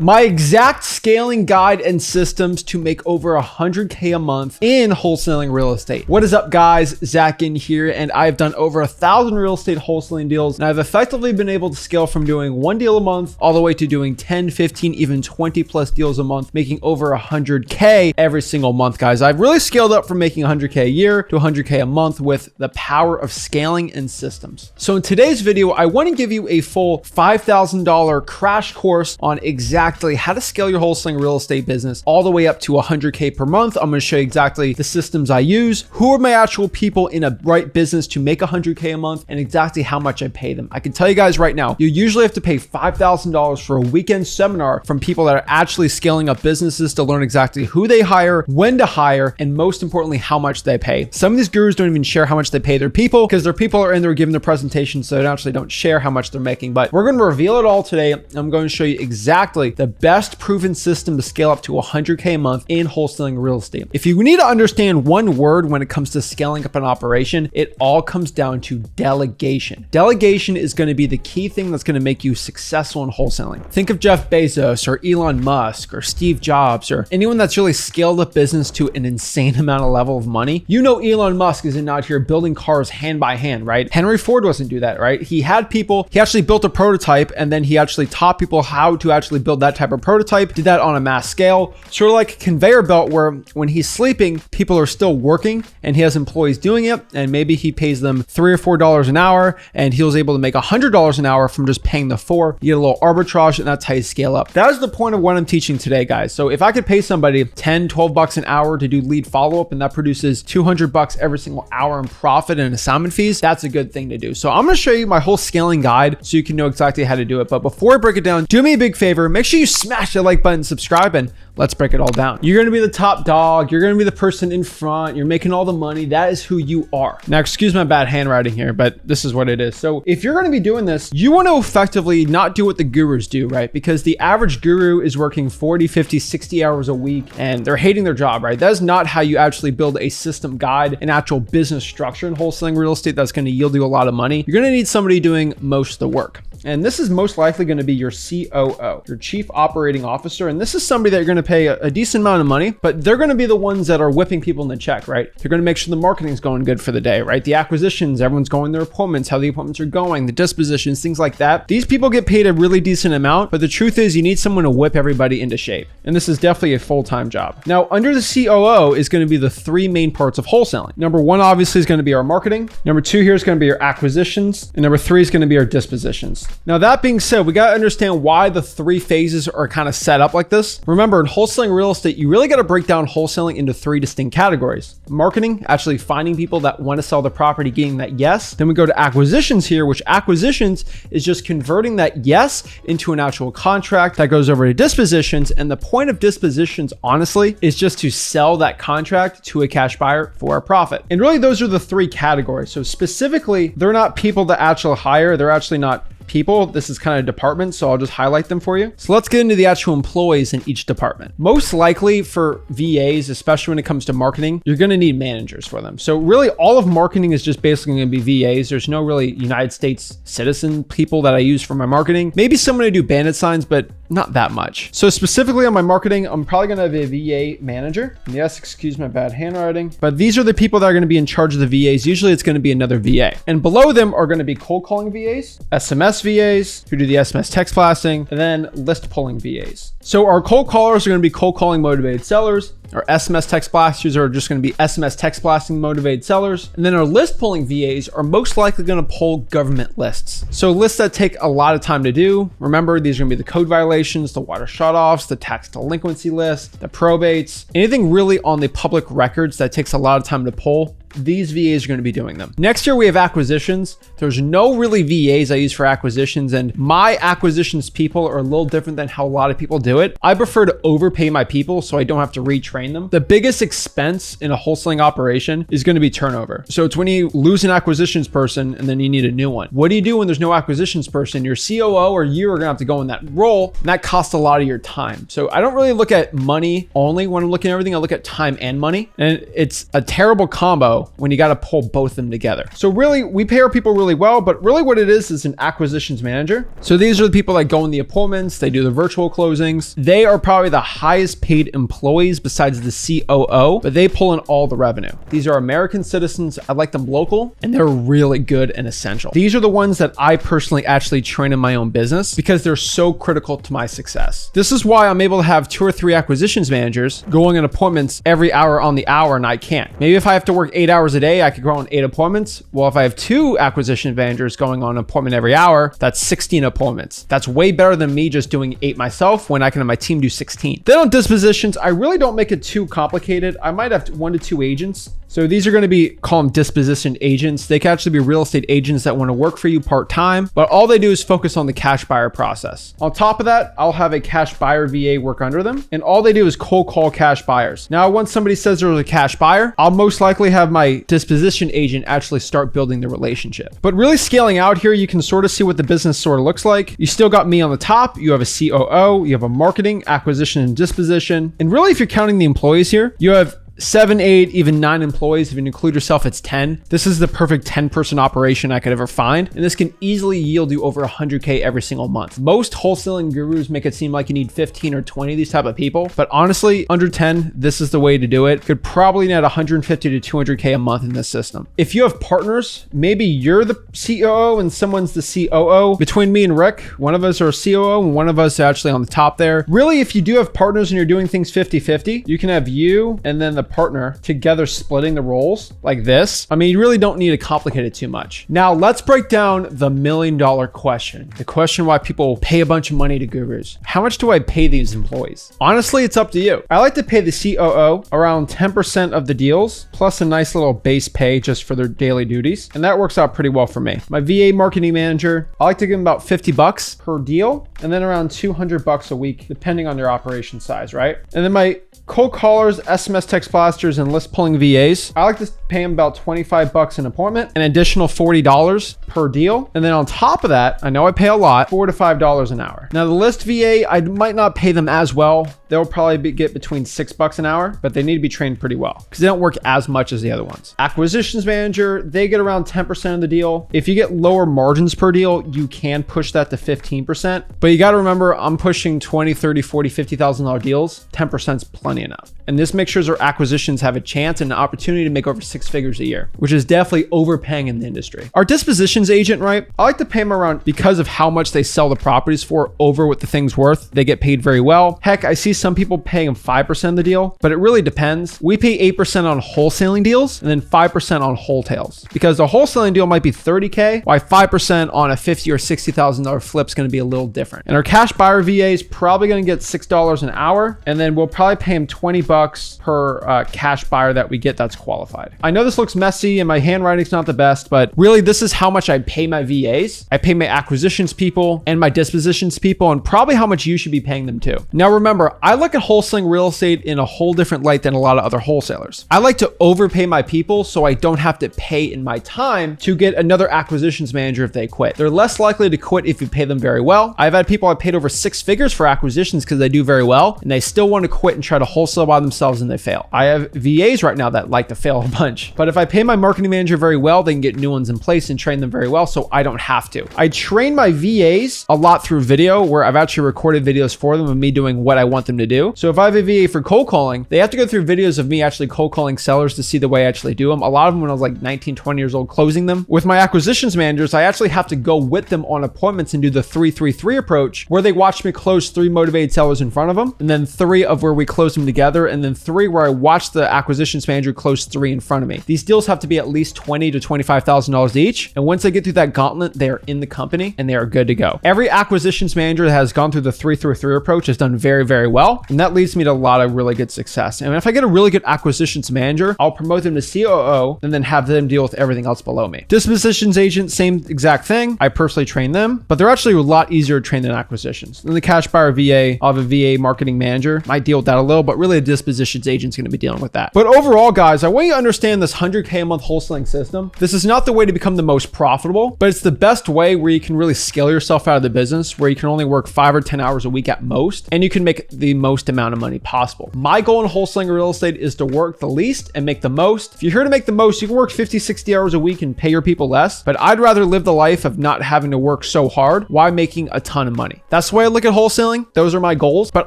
My exact scaling guide and systems to make over 100K a month in wholesaling real estate. What is up, guys? Zach Ginn here, and I've done over 1,000 real estate wholesaling deals, and I've effectively been able to scale from doing one deal a month all the way to doing 10, 15, even 20 plus deals a month, making over 100K every single month, guys. I've really scaled up from making 100K a year to 100K a month with the power of scaling and systems. So in today's video, I want to give you a full $5,000 crash course on exactly how to scale your wholesaling real estate business all the way up to 100K per month. I'm going to show you exactly the systems I use, who are my actual people in a right business to make 100K a month, and exactly how much I pay them. I can tell you guys right now, you usually have to pay $5,000 for a weekend seminar from people that are actually scaling up businesses to learn exactly who they hire, when to hire, and most importantly, how much they pay. Some of these gurus don't even share how much they pay their people because their people are in there giving their presentation, so they actually don't share how much they're making. But we're going to reveal it all today. I'm going to show you exactly the best proven system to scale up to 100K a month in wholesaling real estate. If you need to understand one word when it comes to scaling up an operation, it all comes down to delegation. Delegation is going to be the key thing that's going to make you successful in wholesaling. Think of Jeff Bezos or Elon Musk or Steve Jobs or anyone that's really scaled a business to an insane amount of level of money. You know, Elon Musk isn't out here building cars hand by hand, right? Henry Ford doesn't do that, right? He had people, he actually built a prototype, and then he actually taught people how to actually build that type of prototype, did that on a mass scale, sort of like a conveyor belt where when he's sleeping, people are still working and he has employees doing it, and maybe he pays them $3 or $4 an hour, and he was able to make $100 an hour from just paying the 4. You get a little arbitrage, and that's how you scale up. That is the point of what I'm teaching today, guys. So if I could pay somebody 10, 12 bucks an hour to do lead follow-up, and that produces 200 bucks every single hour in profit and assignment fees, that's a good thing to do. So I'm going to show you my whole scaling guide so you can know exactly how to do it. But before I break it down, do me a big favor, make sure you smash the like button, subscribe, and let's break it all down. You're going to be the top dog. You're going to be the person in front. You're making all the money. That is who you are. Now, excuse my bad handwriting here, but this is what it is. So if you're going to be doing this, you want to effectively not do what the gurus do, right? Because the average guru is working 40, 50, 60 hours a week, and they're hating their job, right? That is not how you actually build a system guide, an actual business structure in wholesaling real estate that's going to yield you a lot of money. You're going to need somebody doing most of the work. And this is most likely going to be your COO, your chief operating officer. And this is somebody that you're going to pay a decent amount of money, but they're going to be the ones that are whipping people in the check, right? They're going to make sure the marketing's going good for the day, right? The acquisitions, everyone's going their appointments, how the appointments are going, the dispositions, things like that. These people get paid a really decent amount, but the truth is you need someone to whip everybody into shape. And this is definitely a full-time job. Now, under the COO is going to be the 3 main parts of wholesaling. Number 1, obviously, is going to be our marketing. Number 2 here is going to be your acquisitions. And number 3 is going to be our dispositions. Now, that being said, we got to understand why the 3 phases are kind of set up like this. Remember, in wholesaling real estate, you really got to break down wholesaling into 3 distinct categories. Marketing, actually finding people that want to sell the property, getting that yes. Then we go to acquisitions here, which acquisitions is just converting that yes into an actual contract. That goes over to dispositions. And the point of dispositions, honestly, is just to sell that contract to a cash buyer for a profit. And really, those are the 3 categories. So specifically, they're not people that actually hire. They're actually not people. This is kind of departments, so I'll just highlight them for you. So let's get into the actual employees in each department. Most likely for VAs, especially when it comes to marketing, you're going to need managers for them. So really all of marketing is just basically going to be VAs. There's no really United States citizen people that I use for my marketing. Maybe someone to do bandit signs, but not that much. So specifically on my marketing, I'm probably going to have a VA manager. And yes, excuse my bad handwriting, but these are the people that are going to be in charge of the VAs. Usually it's going to be another VA. And below them are going to be cold calling VAs, SMS VAs who do the SMS text blasting, and then list pulling VAs. So our cold callers are going to be cold calling motivated sellers. Our SMS text blasters are just going to be SMS text blasting motivated sellers. And then our list pulling VAs are most likely going to pull government lists. So lists that take a lot of time to do. Remember, these are going to be the code violations, the water shutoffs, the tax delinquency list, the probates, anything really on the public records that takes a lot of time to pull. These VAs are going to be doing them. Next year, we have acquisitions. There's no really VAs I use for acquisitions, and my acquisitions people are a little different than how a lot of people do it. I prefer to overpay my people so I don't have to retrain them. The biggest expense in a wholesaling operation is going to be turnover. So it's when you lose an acquisitions person and then you need a new one. What do you do when there's no acquisitions person? Your COO or you are going to have to go in that role, and that costs a lot of your time. So I don't really look at money only when I'm looking at everything. I look at time and money, and it's a terrible combo COO when you got to pull both of them together. So really, we pay our people really well, but really what it is an acquisitions manager. So these are the people that go in the appointments, they do the virtual closings. They are probably the highest paid employees besides the COO, but they pull in all the revenue. These are American citizens. I like them local, and they're really good and essential. These are the ones that I personally actually train in my own business because they're so critical to my success. This is why I'm able to have 2 or 3 acquisitions managers going on appointments every hour on the hour, and I can't. Maybe if I have to work 8 hours a day, I could go on 8 appointments. Well, if I have 2 acquisition managers going on an appointment every hour, that's 16 appointments. That's way better than me just doing 8 myself when I can have my team do 16. Then on dispositions, I really don't make it too complicated. I might have 1 to 2 agents. So these are going to be, call them disposition agents. They can actually be real estate agents that want to work for you part-time, but all they do is focus on the cash buyer process. On top of that, I'll have a cash buyer VA work under them, and all they do is cold call cash buyers. Now, once somebody says there's a cash buyer, I'll most likely have my disposition agent actually start building the relationship. But really scaling out here, you can sort of see what the business sort of looks like. You still got me on the top. You have a COO, you have a marketing, acquisition, and disposition. And really, if you're counting the employees here, you have 7, 8, even 9 employees. If you include yourself, it's 10. This is the perfect 10-person operation I could ever find. And this can easily yield you over 100K every single month. Most wholesaling gurus make it seem like you need 15 or 20 of these type of people. But honestly, under 10, this is the way to do it. Could probably net 150 to 200K a month in this system. If you have partners, maybe you're the COO and someone's the COO. Between me and Rick, one of us are a COO and one of us are actually on the top there. Really, if you do have partners and you're doing things 50-50, you can have you and then the partner together splitting the roles like this. I mean, you really don't need to complicate it too much. Now let's break down the $1 million question. The question why people pay a bunch of money to gurus. How much do I pay these employees? Honestly, it's up to you. I like to pay the COO around 10% of the deals, plus a nice little base pay just for their daily duties. And that works out pretty well for me. My VA marketing manager, I like to give them about $50 per deal, and then around $200 a week, depending on their operation size, right? And then my cold callers, SMS text blasters, and list pulling VAs, I like to pay them about $25 an appointment, an additional $40 per deal. And then on top of that, I know I pay a lot, $4 to $5 an hour. Now the list VA, I might not pay them as well. They'll probably get between $6 an hour, but they need to be trained pretty well because they don't work as much as the other ones. Acquisitions manager, they get around 10% of the deal. If you get lower margins per deal, you can push that to 15%, but you got to remember, I'm pushing 20, 30, 40, $50,000 deals. 10% is plenty enough. And this makes sure our acquisitions have a chance and an opportunity to make over 6 figures a year, which is definitely overpaying in the industry. Our dispositions agent, right? I like to pay them around, because of how much they sell the properties for over what the thing's worth. They get paid very well. Heck, I see some people paying them 5% of the deal, but it really depends. We pay 8% on wholesaling deals and then 5% on wholetails, because the wholesaling deal might be 30K, while 5% on a $50,000 or $60,000 flip is going to be a little different. And our cash buyer VA is probably going to get $6 an hour, and then we'll probably pay him $20 per cash buyer that we get that's qualified. I know this looks messy and my handwriting's not the best, but really this is how much I pay my VAs. I pay my acquisitions people and my dispositions people, and probably how much you should be paying them too. Now remember, I look at wholesaling real estate in a whole different light than a lot of other wholesalers. I like to overpay my people so I don't have to pay in my time to get another acquisitions manager if they quit. They're less likely to quit if you pay them very well. I've had people I paid over 6 figures for acquisitions because they do very well, and they still want to quit and try to wholesale by themselves and they fail. I have VAs right now that like to fail a bunch, but if I pay my marketing manager very well, they can get new ones in place and train them very well, so I don't have to. I train my VAs a lot through video, where I've actually recorded videos for them of me doing what I want them to do. So if I have a VA for cold calling, they have to go through videos of me actually cold calling sellers to see the way I actually do them. A lot of them when I was like 19, 20 years old, closing them. With my acquisitions managers, I actually have to go with them on appointments and do the 3-3-3 approach, where they watch me close 3 motivated sellers in front of them, and then 3 of where we close them together, and then 3 where I watch the acquisitions manager close 3 in front of me. These deals have to be at least $20,000 to $25,000 each. And once they get through that gauntlet, they are in the company and they are good to go. Every acquisitions manager that has gone through the 3-3-3 approach has done very, very well. And that leads me to a lot of really good success. And if I get a really good acquisitions manager, I'll promote them to COO and then have them deal with everything else below me. Dispositions agent, same exact thing. I personally train them, but they're actually a lot easier to train marketing and acquisitions. And the cash buyer VA, I'll have a VA marketing manager, might deal with that a little, but really a dispositions agent's going to be dealing with that. But overall, guys, I want you to understand this 100K a month wholesaling system. This is not the way to become the most profitable, but it's the best way where you can really scale yourself out of the business, where you can only work 5 or 10 hours a week at most, and you can make the most amount of money possible. My goal in wholesaling real estate is to work the least and make the most. If you're here to make the most, you can work 50, 60 hours a week and pay your people less, but I'd rather live the life of not having to work so hard while making a ton of money. That's the way I look at wholesaling. Those are my goals, but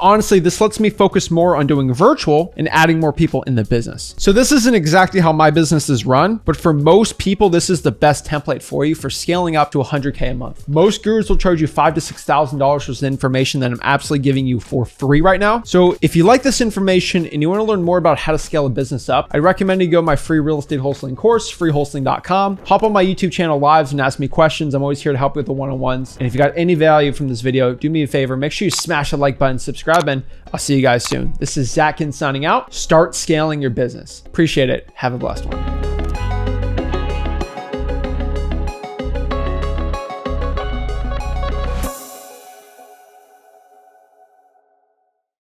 honestly, this lets me focus more on doing virtual and adding more people in the business. So this isn't exactly how my business is run, but for most people, this is the best template for you for scaling up to 100K a month. Most gurus will charge you $5,000 to $6,000 for the information that I'm absolutely giving you for free right now. So if you like this information and you want to learn more about how to scale a business up, I recommend you go to my free real estate wholesaling course, freewholesaling.com. Hop on my YouTube channel lives and ask me questions. I'm always here to help you with the one-on-ones. And if you got any value from this video, do me a favor, make sure you smash the like button, subscribe, and I'll see you guys soon. This is Zach Ginn signing out. Start scaling your business. Appreciate it. Have a blessed one.